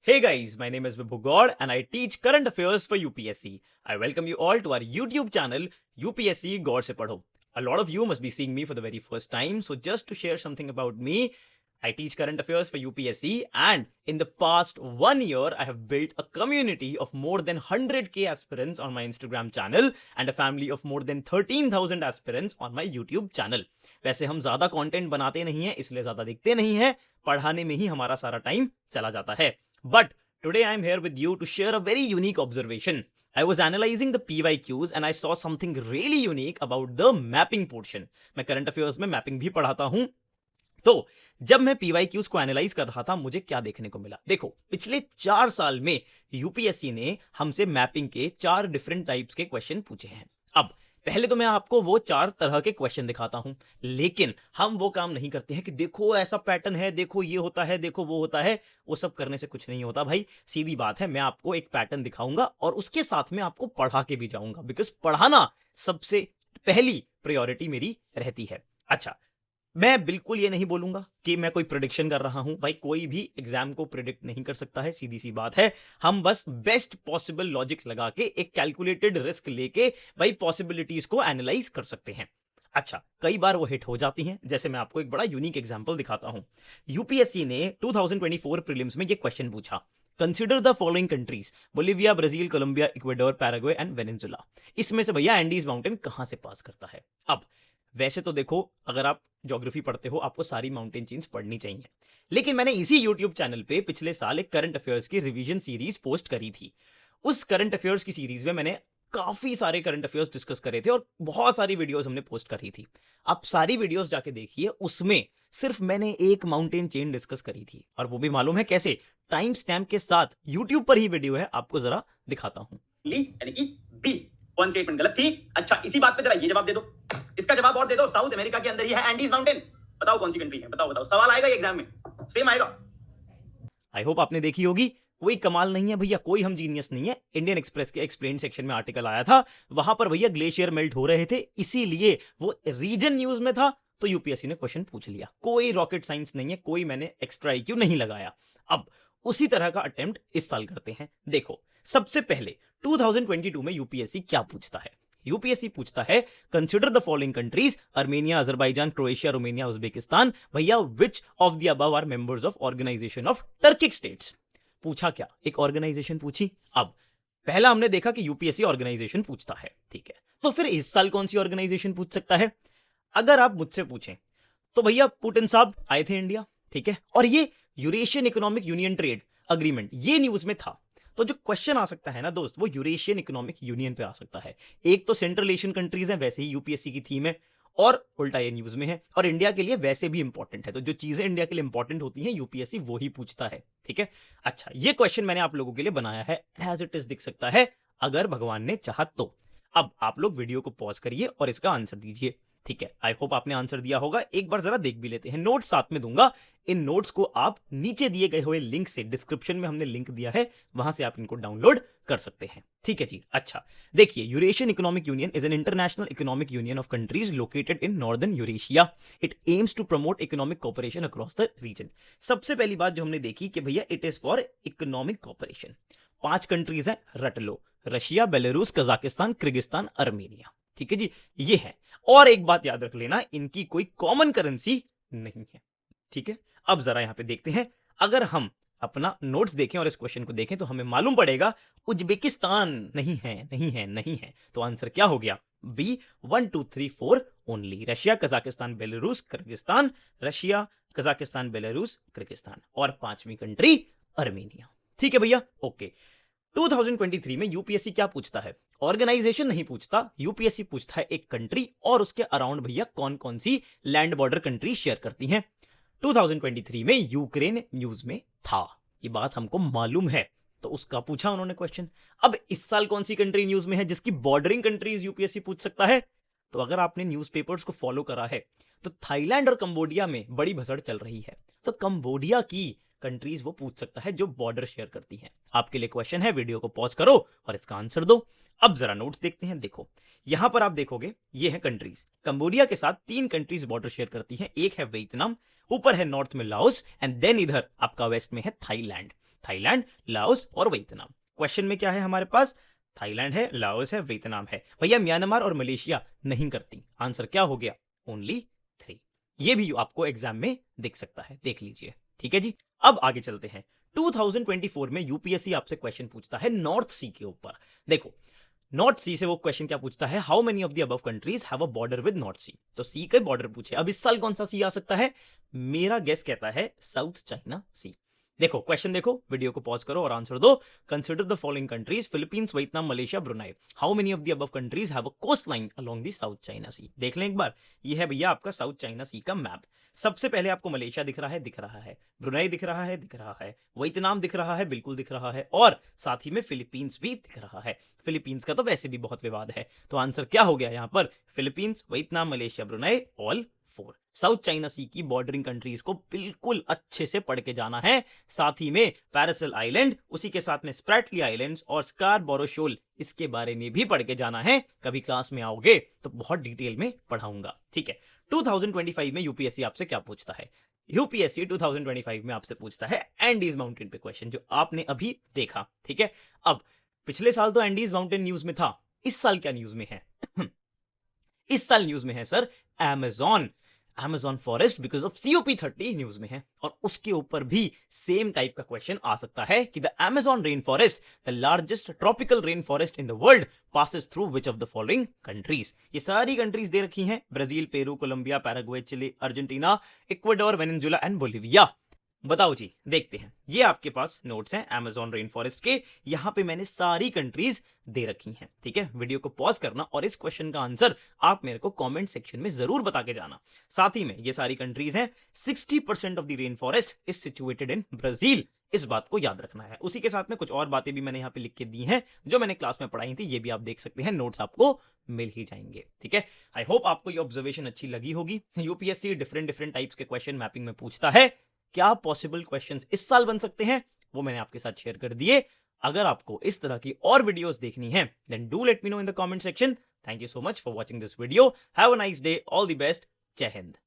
Hey guys, my name is Vibhu God and I teach current affairs for UPSC. I welcome you all to our YouTube channel UPSC God se Padho. A lot of you must be seeing me for the very first time, so just to share something about me, I teach current affairs for UPSC and in the past 1 year I have built a community of more than 100k aspirants on my Instagram channel and a family of more than 13,000 aspirants on my YouTube channel. वैसे हम ज्यादा content बनाते नहीं हैं, इसलिए ज्यादा दिखते नहीं हैं, पढ़ाने में ही हमारा सारा टाइम चला जाता है. But today I'm here with you to share a very unique observation. I was analyzing the PYQs and I saw something really unique about the mapping portion. मैं current affairs में mapping भी पढ़ाता हूं. तो जब मैं PYQs को analyse कर रहा था, मुझे क्या देखने को मिला? देखो, पिछले 4 साल में यूपीएससी ने हमसे मैपिंग के 4 डिफरेंट टाइप्स के क्वेश्चन पूछे हैं. अब पहले तो मैं आपको वो 4 तरह के क्वेश्चन दिखाता हूं, लेकिन हम वो काम नहीं करते हैं कि देखो ऐसा पैटर्न है, देखो ये होता है, देखो वो होता है. वो सब करने से कुछ नहीं होता भाई. सीधी बात है, मैं आपको एक पैटर्न दिखाऊंगा और उसके साथ में आपको पढ़ा के भी जाऊंगा, बिकॉज पढ़ाना सबसे पहली प्रायोरिटी मेरी रहती है. अच्छा, मैं बिल्कुल ये नहीं बोलूंगा कि मैं कोई प्रिडिक्शन कर रहा हूं. भाई कोई भी एग्जाम को प्रिडिक्ट नहीं कर सकता है, सीधी सी बात है. हम बस बेस्ट पॉसिबल लॉजिक लगा के एक कैलकुलेटेड रिस्क लेके भाई पॉसिबिलिटीज को एनालाइज कर सकते हैं. अच्छा, कई बार वो हिट हो जाती हैं. जैसे मैं आपको एक बड़ा यूनिक एग्जांपल दिखाता हूं. यूपीएससी ने 2024 प्रीलिम्स में ये क्वेश्चन पूछा, consider the following countries, Bolivia, Brazil, Colombia, Ecuador, Paraguay and Venezuela. इसमें से भैया एंडीज माउंटेन कहां से पास करता है? अब वैसे तो देखो, अगर आप ज्योग्राफी पढ़ते हो आपको सारी माउंटेन चेन्स पढ़नी चाहिए, लेकिन मैंने इसी यूट्यूब चैनल पे पिछले साल एक करंट अफेयर्स की रिवीजन सीरीज पोस्ट करी थी. उस करंट अफेयर्स की सीरीज में मैंने काफी सारे करंट अफेयर्स डिस्कस करे थे और बहुत सारी वीडियोस हमने पोस्ट करी थी. आप सारी वीडियोस जाके देखिए, उसमें सिर्फ मैंने एक माउंटेन चेन डिस्कस करी थी, और वो भी मालूम है कैसे? टाइम स्टैम्प के साथ. यूट्यूब पर ही वीडियो है, आपको जरा दिखाता हूं. बी कौन स्टेटमेंट गलत थी? अच्छा, इसी बात पे जरा ये जवाब दे दो. इसका जवाब और दे दो. साउथ अमेरिका के अंदर ही है एंडीज माउंटेन. बताओ कौन सी कंट्री है? बताओ बताओ. सवाल आएगा एग्जाम में, सेम आएगा. आई होप आपने देखी होगी. कोई कमाल नहीं है भैया, कोई हम जीनियस नहीं है. इंडियन एक्सप्रेस के एक्सप्लेन सेक्शन में आर्टिकल आया था, वहां पर भैया ग्लेशियर मेल्ट हो रहे थे, इसीलिए वो रीजन न्यूज में था, तो यूपीएससी ने क्वेश्चन पूछ लिया. कोई रॉकेट साइंस नहीं है, कोई मैंने एक्स्ट्रा IQ नहीं लगाया. अब उसी तरह का अटेम्प्ट इस साल करते हैं. देखो, सबसे पहले 2022 में यूपीएससी क्या पूछता है? यूपीएससी पूछता है, consider the following countries, Armenia, Azerbaijan, Croatia, Romania, Uzbekistan. भैया which of the above are members of organization of Turkic states. पूछा क्या? एक ऑर्गेनाइजेशन पूछी. अब पहला हमने देखा कि यूपीएससी ऑर्गेनाइजेशन पूछता है, ठीक है, तो फिर इस साल कौन सी ऑर्गेनाइजेशन पूछ सकता है? अगर आप मुझसे पूछें तो भैया पुतिन साहब आए थे इंडिया, ठीक है, और ये Eurasian economic union trade agreement ये न्यूज में था. तो जो क्वेश्चन आ सकता है ना दोस्त, वो यूरेशियन इकोनॉमिक यूनियन पे आ सकता है. एक तो सेंट्रल एशियन कंट्रीज हैं, वैसे ही यूपीएससी की थीम है, और उल्टा ये न्यूज में है, और इंडिया के लिए वैसे भी इंपॉर्टेंट है. तो जो चीजें इंडिया के लिए इंपॉर्टेंट होती हैं यूपीएससी वो ही पूछता है, ठीक है. अच्छा, ये क्वेश्चन मैंने आप लोगों के लिए बनाया है, एज इट इज दिख सकता है अगर भगवान ने चाहा तो. अब आप लोग वीडियो को पॉज करिए और इसका आंसर दीजिए, ठीक है. आई होप आपने आंसर दिया होगा. एक बार जरा देख भी लेते हैं. नोट्स साथ में दूंगा. इन नोट्स को आप नीचे दिए गए हुए लिंक से, डिस्क्रिप्शन में हमने लिंक दिया है, वहां से आप इनको डाउनलोड कर सकते हैं, ठीक है जी. अच्छा, देखिए, Eurasian economic union is an international economic union of countries located in northern Eurasia. It aims to promote economic cooperation across the region. सबसे पहली बात जो हमने देखी कि भैया it is for economic cooperation. 5 countries हैं, रट लो, Russia, Belarus, Kazakhstan, Kyrgyzstan, Armenia, ठीक है जी, ये है. और एक बात याद रख लेना, इनकी कोई कॉमन करेंसी नहीं है, ठीक है. अब जरा यहां पे देखते हैं, अगर हम अपना नोट्स देखें और इस क्वेश्चन को देखें तो हमें मालूम पड़ेगा उज्बेकिस्तान नहीं है, नहीं है, नहीं है. तो आंसर क्या हो गया? B 1 2 3 4 only. Russia, Kazakhstan, Belarus, Kyrgyzstan, Russia, Kazakhstan, Belarus, Kyrgyzstan, और 5वीं कंट्री अर्मेनिया, ठीक है भैया. ओके, 2023 में यूपीएससी क्या पूछता है? ऑर्गेनाइजेशन नहीं पूछता, यूपीएससी पूछता है एक कंट्री और उसके अराउंड भैया कौन कौन सी लैंड बॉर्डर कंट्री शेयर करती हैं. 2023 में यूक्रेन न्यूज में था, ये बात हमको मालूम है, तो उसका पूछा उन्होंने क्वेश्चन. अब इस साल कौन सी कंट्री न्यूज में है जिसकी बॉर्डरिंग कंट्रीज यूपीएससी पूछ सकता है? तो अगर आपने न्यूज़पेपर्स को फॉलो करा है तो थाईलैंड और कंबोडिया में बड़ी भसड़ चल रही है, तो कंबोडिया की कंट्रीज वो पूछ सकता है जो बॉर्डर शेयर करती हैं. आपके लिए क्वेश्चन है, वीडियो को पॉज करो और इसका आंसर दो. अब जरा नोट्स देखते हैं. देखो, यहां पर आप देखोगे ये है कंट्रीज. कंबोडिया के साथ 3 कंट्रीज बॉर्डर शेयर करती हैं. एक है वियतनाम, ऊपर है नॉर्थ में लाओस, एंड देन इधर आपका वेस्ट में है थाईलैंड. थाईलैंड, लाओस और वियतनाम। क्वेश्चन में क्या है हमारे पास? थाईलैंड है, लाओस है, वियतनाम है। भैया म्यांमार और मलेशिया नहीं करती। आंसर क्या हो गया? ओनली 3। ये भी आपको एग्जाम में दिख सकता है, देख लीजिए। ठीक है जी, अब आगे चलते हैं। 2024 में यूपीएससी आपसे क्वेश्चन पूछता है नॉर्थ सी के ऊपर। देखो, नॉर्थ सी से वो क्वेश्चन क्या पूछता है? How many of the above countries have a border with North Sea. तो सी के बॉर्डर पूछे। अब इस साल कौन सा सी आ सकता है? मेरा गेस कहता है साउथ चाइना सी। देखो क्वेश्चन, देखो, वीडियो को पॉज करो और आंसर दो। Consider the following countries, Philippines, Vietnam, Malaysia, Brunei. How many of the above countries have a coast line along the South China Sea. देख लें एक बार, ये है भैया आपका साउथ चाइना सी का मैप। सबसे पहले आपको मलेशिया दिख रहा है, दिख रहा है, ब्रुनाई दिख रहा है, दिख रहा है, वियतनाम दिख रहा है, बिल्कुल दिख रहा है, और साथ ही में फिलीपींस भी दिख रहा है। फिलीपींस का तो वैसे भी बहुत विवाद है, तो आंसर क्या हो गया यहां पर? Philippines, Vietnam, Malaysia, Brunei, all 4। South China Sea की बॉर्डरिंग कंट्रीज को बिल्कुल अच्छे से पढ़ के जाना है। साथ ही में पैरासल आइलैंड, उसी के साथ में स्प्रैटली आइलैंड्स और स्कारबोरो शोल, इसके बारे में भी पढ़ के जाना है। कभी क्लास में आओगे तो बहुत डिटेल में पढ़ाऊंगा। ठीक है, 2025 में यूपीएससी आपसे क्या पूछता है? यूपीएससी 2025 में आपसे पूछता है एंडीज माउंटेन पे क्वेश्चन, जो आपने अभी देखा। ठीक है, अब पिछले साल तो एंडीज माउंटेन न्यूज में था, इस साल क्या न्यूज में है? इस साल न्यूज में है sir Amazon forest because of COP30 news में है। और उसके ऊपर भी सेम टाइप का क्वेश्चन आ सकता है कि the Amazon rain forest, the largest tropical rain forest in the world, passes through which of the following countries. ये सारी कंट्रीज दे रखी हैं, Brazil, Peru, Colombia, Paraguay, Chile, Argentina, Ecuador, Venezuela and Bolivia. बताओ जी, देखते हैं। ये आपके पास नोट्स हैं Amazon रेन फॉरेस्ट के, यहां पे मैंने सारी कंट्रीज दे रखी हैं। ठीक है, वीडियो को पॉज करना और इस क्वेश्चन का आंसर आप मेरे को कमेंट सेक्शन में जरूर बता के जाना। साथ ही में ये सारी कंट्रीज हैं। 60% of the rain forest is situated in Brazil, इस बात को याद रखना है। उसी के साथ में कुछ और बातें भी मैंने यहाँ पे लिख के दी हैं, जो मैंने क्लास में पढ़ाई थी, ये भी आप देख सकते हैं, नोट्स आपको मिल ही जाएंगे। ठीक है, आई होप आपको ये ऑब्जर्वेशन अच्छी लगी होगी। यूपीएससी डिफरेंट टाइप्स के क्वेश्चन मैपिंग में पूछता है। क्या पॉसिबल क्वेश्चंस इस साल बन सकते हैं, वो मैंने आपके साथ शेयर कर दिए। अगर आपको इस तरह की और वीडियोस देखनी है, then do let me know in the comment section. Thank you so much for watching this video. Have a nice day, all the best, जय हिंद।